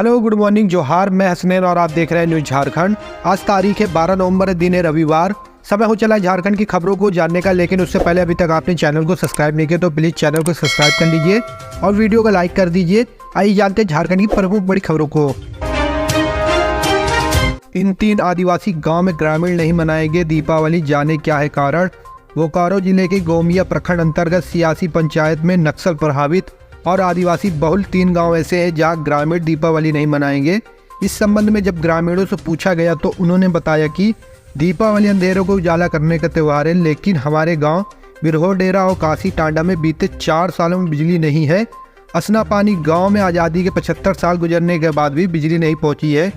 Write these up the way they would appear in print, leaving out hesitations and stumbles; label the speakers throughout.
Speaker 1: Hello, good morning, जोहार। मैं हसनैन और आप देख रहे हैं न्यूज झारखंड। आज तारीख है 12 नवंबर, दिन है रविवार। समय हो चला है झारखंड की खबरों को जानने का, लेकिन उससे पहले अभी तक आपने चैनल को सब्सक्राइब नहीं किया तो प्लीज चैनल को सब्सक्राइब कर लीजिए और वीडियो को लाइक कर दीजिए। आइए जानते हैं झारखंड की प्रमुख बड़ी खबरों को। इन 3 आदिवासी गांव में ग्रामीण नहीं मनाएंगे दीपावली, जाने क्या है कारण। बोकारो जिले के गोमिया प्रखंड अंतर्गत सियासी पंचायत में नक्सल प्रभावित और आदिवासी बहुल 3 गांव ऐसे हैं जहां ग्रामीण दीपावली नहीं मनाएंगे। इस संबंध में जब ग्रामीणों से पूछा गया तो उन्होंने बताया कि दीपावली अंधेरों को उजाला करने का त्यौहार है, लेकिन हमारे गांव बिरहोर डेरा और काशी टांडा में बीते 4 सालों में बिजली नहीं है। असना पानी गांव में आज़ादी के 75 साल गुजरने के बाद भी बिजली नहीं पहुंची है।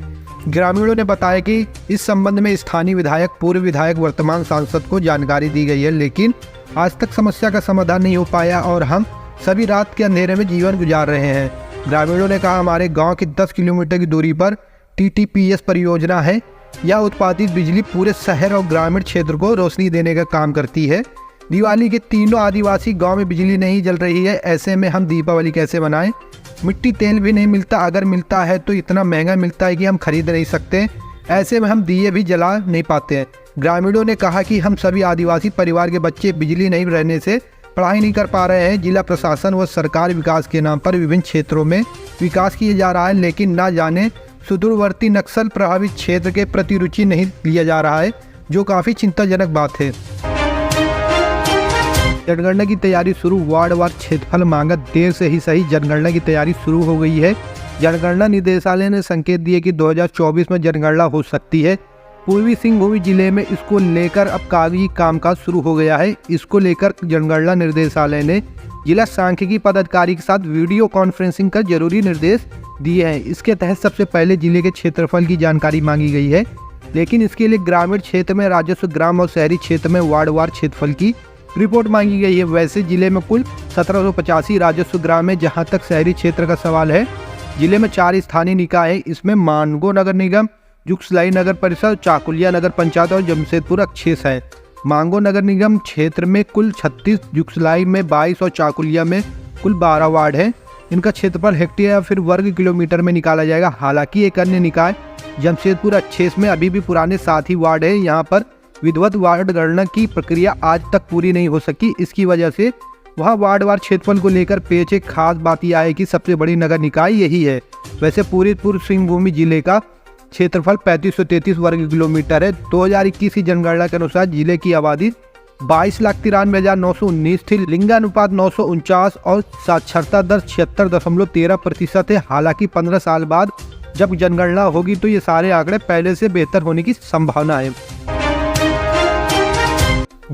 Speaker 1: ग्रामीणों ने बताया कि इस संबंध में स्थानीय विधायक, पूर्व विधायक, वर्तमान सांसद को जानकारी दी गई है, लेकिन आज तक समस्या का समाधान नहीं हो पाया और हम सभी रात के अंधेरे में जीवन गुजार रहे हैं। ग्रामीणों ने कहा, हमारे गांव की 10 किलोमीटर की दूरी पर TTPS परियोजना है। यह उत्पादित बिजली पूरे शहर और ग्रामीण क्षेत्र को रोशनी देने का काम करती है। दिवाली के तीनों आदिवासी गांव में बिजली नहीं जल रही है, ऐसे में हम दीपावली कैसे मनाएं। मिट्टी तेल भी नहीं मिलता, अगर मिलता है तो इतना महंगा मिलता है कि हम खरीद नहीं सकते। ऐसे में हम दिए भी जला नहीं पाते हैं। ग्रामीणों ने कहा कि हम सभी आदिवासी परिवार के बच्चे बिजली नहीं रहने से पढ़ाई नहीं कर पा रहे हैं। जिला प्रशासन व सरकार विकास के नाम पर विभिन्न क्षेत्रों में विकास किया जा रहा है, लेकिन ना जाने सुदूरवर्ती नक्सल प्रभावित क्षेत्र के प्रति रुचि नहीं लिया जा रहा है, जो काफ़ी चिंताजनक बात है। जनगणना की तैयारी शुरू, वार्डवार क्षेत्रफल मांगा, देर से ही सही जनगणना की तैयारी शुरू हो गई है। जनगणना निदेशालय ने संकेत दिए कि 2024 में जनगणना हो सकती है। पूर्वी सिंहभूम जिले में इसको लेकर अब कागजी कामकाज शुरू हो गया है। इसको लेकर जनगणना निर्देशालय ने जिला सांख्यिकी पदाधिकारी के साथ वीडियो कॉन्फ्रेंसिंग कर जरूरी निर्देश दिए हैं। इसके तहत सबसे पहले जिले के क्षेत्रफल की जानकारी मांगी गई है, लेकिन इसके लिए ग्रामीण क्षेत्र में राजस्व ग्राम और शहरी क्षेत्र में वार्डवार क्षेत्रफल की रिपोर्ट मांगी गई है। वैसे जिले में कुल 1785 राजस्व ग्राम है। जहाँ तक शहरी क्षेत्र का सवाल है, जिले में 4 स्थानीय निकाय है। इसमें मानगो नगर निगम, जुगसलाई नगर परिषद, चाकुलिया नगर पंचायत और जमशेदपुर अक्षेस है। मांगो नगर निगम क्षेत्र में कुल 36, जुगसलाई में 22 और चाकुलिया में कुल 12 वार्ड है। इनका क्षेत्रफल हेक्टेयर या फिर वर्ग किलोमीटर में निकाला जाएगा। हालांकि एक अन्य निकाय जमशेदपुर अक्षेस में अभी भी पुराने 7 ही वार्ड है। यहाँ पर विधिवत वार्ड गणना की प्रक्रिया आज तक पूरी नहीं हो सकी। इसकी वजह से वहाँ वार्डवार क्षेत्रफल को लेकर पेच एक खास बात यह है कि सबसे बड़ी नगर निकाय यही है। वैसे पूरी पूर्व सिंहभूम जिले का क्षेत्रफल 3533 वर्ग किलोमीटर है। 2021 की जनगणना के अनुसार जिले की आबादी 22,93,919 थी। लिंगानुपात 949 और साक्षरता दर 76.13% है। हालांकि 15 साल बाद जब जनगणना होगी तो ये सारे आंकड़े पहले से बेहतर होने की संभावना है।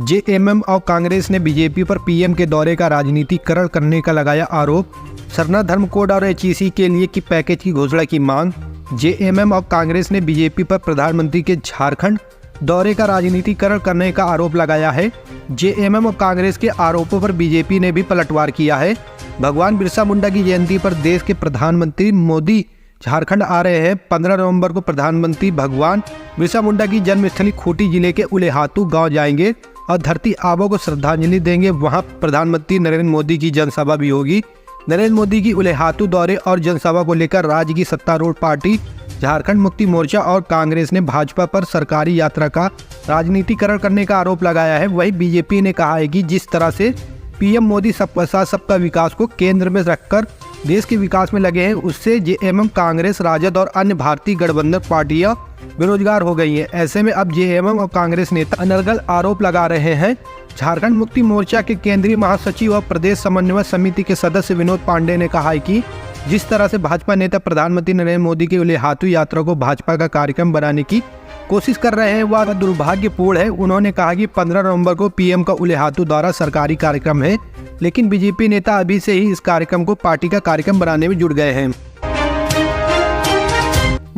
Speaker 1: JMM और कांग्रेस ने बीजेपी पर PM के दौरे का राजनीतिकरण करने का लगाया आरोप। सरना धर्म कोड और HEC के लिए की पैकेज की घोषणा की मांग। JMM और कांग्रेस ने बीजेपी पर प्रधानमंत्री के झारखंड दौरे का राजनीतिकरण करने का आरोप लगाया है। JMM और कांग्रेस के आरोपों पर बीजेपी ने भी पलटवार किया है। भगवान बिरसा मुंडा की जयंती पर देश के प्रधानमंत्री मोदी झारखंड आ रहे हैं। 15 नवंबर को प्रधानमंत्री भगवान बिरसा मुंडा की जन्मस्थली खूंटी जिले के उलेहातू गांव जाएंगे और धरती आबों को श्रद्धांजलि देंगे। वहां प्रधानमंत्री नरेंद्र मोदी की जनसभा भी होगी। नरेंद्र मोदी की उलेहातू दौरे और जनसभा को लेकर राज्य की सत्तारूढ़ पार्टी झारखंड मुक्ति मोर्चा और कांग्रेस ने भाजपा पर सरकारी यात्रा का राजनीतिकरण करने का आरोप लगाया है। वहीं बीजेपी ने कहा है कि जिस तरह से PM मोदी सबका साथ सबका विकास को केंद्र में रखकर देश के विकास में लगे हैं, उससे JMM, कांग्रेस, राजद और अन्य भारतीय गठबंधन पार्टियां बेरोजगार हो गई हैं। ऐसे में अब JMM और कांग्रेस नेता अनर्गल आरोप लगा रहे हैं। झारखंड मुक्ति मोर्चा के केंद्रीय महासचिव और प्रदेश समन्वय समिति के सदस्य विनोद पांडे ने कहा है कि जिस तरह से भाजपा नेता प्रधानमंत्री नरेंद्र मोदी की उलेहातू यात्रा को भाजपा का कार्यक्रम बनाने की कोशिश कर रहे हैं, वह दुर्भाग्यपूर्ण है। उन्होंने कहा कि 15 नवंबर को PM का उलेहातू दौरा सरकारी कार्यक्रम है, लेकिन बीजेपी नेता अभी से ही इस कार्यक्रम को पार्टी का कार्यक्रम बनाने में जुट गए हैं।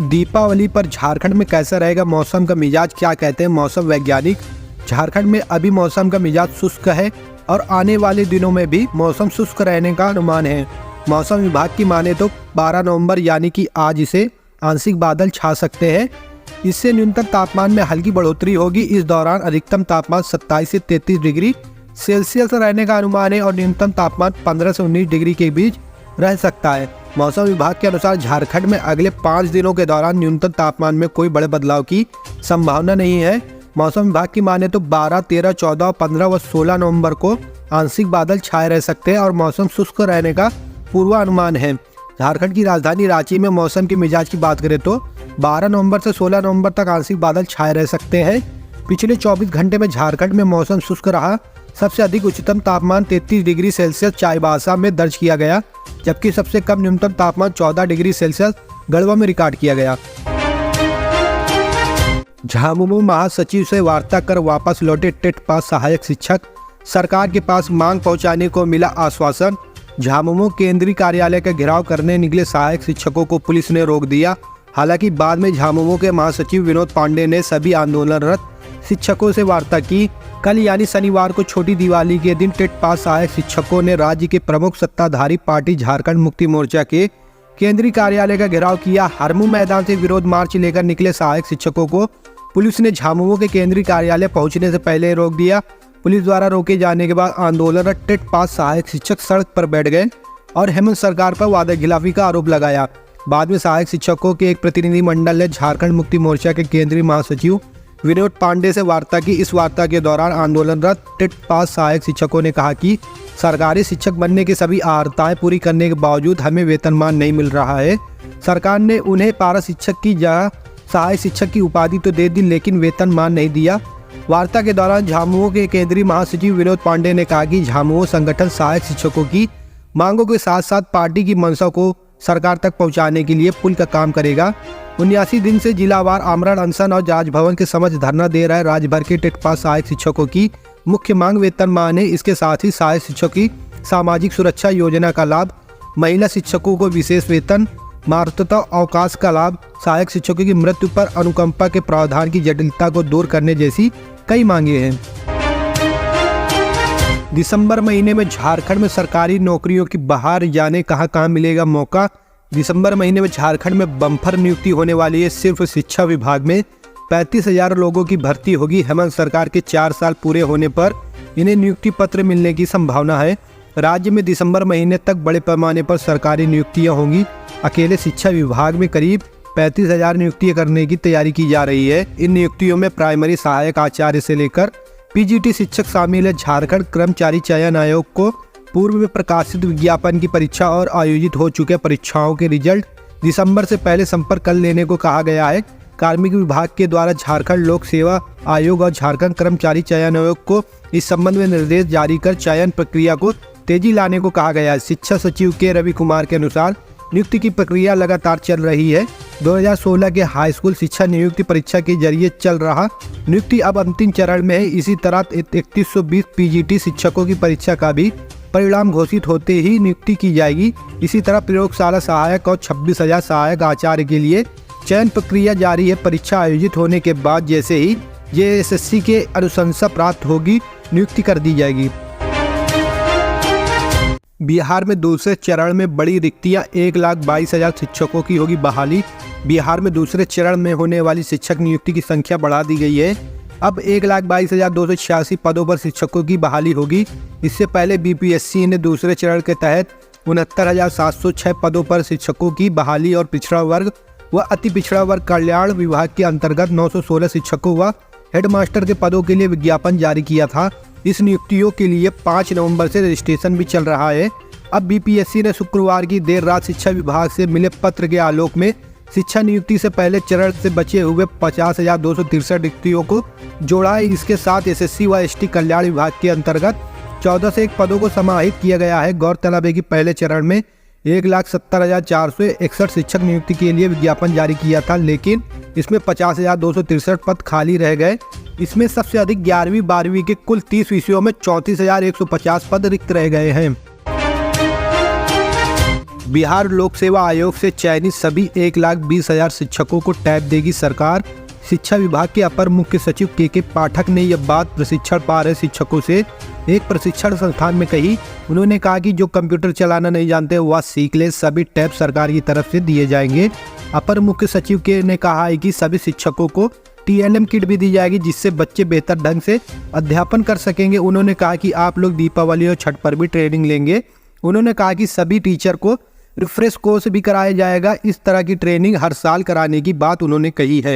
Speaker 1: दीपावली पर झारखंड में कैसा रहेगा मौसम का मिजाज, क्या कहते हैं मौसम वैज्ञानिक। झारखंड में अभी मौसम का मिजाज शुष्क है और आने वाले दिनों में भी मौसम शुष्क रहने का अनुमान है। मौसम विभाग की माने तो 12 नवंबर यानी कि आज से आंशिक बादल छा सकते हैं। इससे न्यूनतम तापमान में हल्की बढ़ोतरी होगी। इस दौरान अधिकतम तापमान 27 से 33 डिग्री सेल्सियस रहने का अनुमान है और न्यूनतम तापमान 15 से 19 डिग्री के बीच रह सकता है। मौसम विभाग के अनुसार झारखंड में अगले 5 दिनों के दौरान न्यूनतम तापमान में कोई बड़े बदलाव की संभावना नहीं है। मौसम विभाग की माने तो 12, 13, 14, 15 व 16 नवंबर को आंशिक बादल छाए रह सकते हैं और मौसम शुष्क रहने का पूर्वानुमान है। झारखंड की राजधानी रांची में मौसम के मिजाज की बात करें तो 12 नवंबर से 16 नवंबर तक आंशिक बादल छाए रह सकते हैं। पिछले 24 घंटे में झारखंड में मौसम शुष्क रहा। सबसे अधिक उच्चतम तापमान 33 डिग्री सेल्सियस चाईबासा में दर्ज किया गया, जबकि सबसे कम न्यूनतम तापमान 14 डिग्री सेल्सियस गढ़वा में रिकॉर्ड किया गया। झामुमो महासचिव से वार्ता कर वापस लौटे टेट पास सहायक शिक्षक, सरकार के पास मांग पहुंचाने को मिला आश्वासन। झामुमो केंद्रीय कार्यालय का घेराव करने निकले सहायक शिक्षकों को पुलिस ने रोक दिया। हालांकि बाद में झामुमो के महासचिव विनोद पांडे ने सभी आंदोलनरत शिक्षकों से वार्ता की। कल यानी शनिवार को छोटी दिवाली के दिन टेट पास सहायक शिक्षकों ने राज्य के प्रमुख सत्ताधारी पार्टी झारखंड मुक्ति मोर्चा के केंद्रीय कार्यालय का घेराव किया। हरमू मैदान से विरोध मार्च लेकर निकले सहायक शिक्षकों को पुलिस ने झामुमो के केंद्रीय कार्यालय पहुंचने से पहले रोक दिया। पुलिस द्वारा रोके जाने के बाद आंदोलनरत टेट पास सहायक शिक्षक सड़क पर बैठ गए और हेमंत सरकार पर वादाखिलाफी का आरोप लगाया। बाद में सहायक शिक्षकों के एक प्रतिनिधिमंडल ने झारखंड मुक्ति मोर्चा के केंद्रीय महासचिव विनोद पांडे से वार्ता की। इस वार्ता के दौरान आंदोलनरत टेट पास सहायक शिक्षकों ने कहा कि सरकारी शिक्षक बनने की सभी अर्हताएं पूरी करने के बावजूद हमें वेतनमान नहीं मिल रहा है। सरकार ने उन्हें पारा शिक्षक की जगह सहायक शिक्षक की उपाधि तो दे दी, लेकिन वेतनमान नहीं दिया। वार्ता के दौरान झामुमो के केंद्रीय महासचिव विनोद पांडे ने कहा कि झामुमो संगठन सहायक शिक्षकों की मांगों के साथ साथ पार्टी की मंशा को सरकार तक पहुंचाने के लिए पुल का काम करेगा। 79 दिन से जिलावार आमरण अनशन और राजभवन के समक्ष धरना दे रहे राज्य भर के टेट पास सहायक शिक्षकों की मुख्य मांग वेतनमान है। इसके साथ ही सहायक शिक्षकों की सामाजिक सुरक्षा योजना का लाभ, महिला शिक्षकों को विशेष वेतन, मातृत्व अवकाश का लाभ, सहायक शिक्षकों की मृत्यु पर अनुकंपा के प्रावधान की जटिलता को दूर करने जैसी कई मांगे हैं। दिसंबर महीने में झारखंड में सरकारी नौकरियों की बहार, जाने कहां मिलेगा मौका। दिसंबर महीने में झारखंड में बम्पर नियुक्ति होने वाली है। सिर्फ शिक्षा विभाग में 35,000 लोगों की भर्ती होगी। हेमंत सरकार के 4 साल पूरे होने पर इन्हें नियुक्ति पत्र मिलने की संभावना है। राज्य में दिसंबर महीने तक बड़े पैमाने पर सरकारी नियुक्तियां होंगी। अकेले शिक्षा विभाग में करीब 35,000 नियुक्तियां करने की तैयारी की जा रही है। इन नियुक्तियों में प्राइमरी सहायक आचार्य से लेकर पीजीटी शिक्षक शामिल है। झारखंड कर्मचारी चयन आयोग को पूर्व में प्रकाशित विज्ञापन की परीक्षा और आयोजित हो चुके परीक्षाओं के रिजल्ट दिसंबर से पहले संपर्क कर लेने को कहा गया है। कार्मिक विभाग के द्वारा झारखंड लोक सेवा आयोग और झारखंड कर्मचारी चयन आयोग को इस संबंध में निर्देश जारी कर चयन प्रक्रिया को तेजी लाने को कहा गया है। शिक्षा सचिव के रवि कुमार के अनुसार नियुक्ति की प्रक्रिया लगातार चल रही है। 2016 के हाई स्कूल शिक्षा नियुक्ति परीक्षा के जरिए चल रहा नियुक्ति अब अंतिम चरण में है। इसी तरह 3120 पीजीटी शिक्षकों की परीक्षा का भी परिणाम घोषित होते ही नियुक्ति की जाएगी। इसी तरह प्रयोगशाला सहायक और 26,000 सहायक आचार्य के लिए चयन प्रक्रिया जारी है। परीक्षा आयोजित होने के बाद जैसे ही जेएसएससी के अनुशंसा प्राप्त होगी, नियुक्ति कर दी जाएगी। बिहार में दूसरे चरण में बड़ी रिक्तियां, 1,22,000 शिक्षकों की होगी बहाली। बिहार में दूसरे चरण में होने वाली शिक्षक नियुक्ति की संख्या बढ़ा दी गई है। अब 1,22,286 पदों पर शिक्षकों की बहाली होगी। इससे पहले बीपीएससी ने दूसरे चरण के तहत 69,706 पदों पर शिक्षकों की बहाली और पिछड़ा वर्ग व अति पिछड़ा वर्ग कल्याण विभाग के अंतर्गत 916 शिक्षकों व हेडमास्टर के पदों के लिए विज्ञापन जारी किया था। इस नियुक्तियों के लिए 5 नवंबर से रजिस्ट्रेशन भी चल रहा है। अब बीपीएससी ने शुक्रवार की देर रात शिक्षा विभाग से मिले पत्र के आलोक में शिक्षा नियुक्ति से पहले चरण से बचे हुए 50,263 रिक्तियों को जोड़ा है। इसके साथ एसएससी व एसटी कल्याण विभाग के अंतर्गत 14 से 1 पदों को समाहित किया गया है। गौरतलब है कि पहले चरण में 1,70,461 शिक्षक नियुक्ति के लिए विज्ञापन जारी किया था, लेकिन इसमें 50,263 पद खाली रह गए। इसमें सबसे अधिक 11वीं 12वीं के कुल 30 विषयों में 34,150 पद रिक्त रह गए हैं। बिहार लोक सेवा आयोग से चयनित सभी 1,20,000 शिक्षकों को टैब देगी सरकार। शिक्षा विभाग के अपर मुख्य सचिव के पाठक ने यह बात प्रशिक्षण पा रहे शिक्षकों से एक प्रशिक्षण संस्थान में कही। उन्होंने कहा कि जो कंप्यूटर चलाना नहीं जानते वह सीख ले, सभी टैब सरकार की तरफ से दिए जाएंगे। अपर मुख्य सचिव के ने कहा है कि सभी शिक्षकों को TLM किट भी दी जाएगी, जिससे बच्चे बेहतर ढंग से अध्यापन कर सकेंगे। उन्होंने कहा कि आप लोग दीपावली और छठ पर भी ट्रेनिंग लेंगे। उन्होंने कहा कि सभी टीचर को रिफ्रेश कोर्स भी कराया जाएगा। इस तरह की ट्रेनिंग हर साल कराने की बात उन्होंने कही है।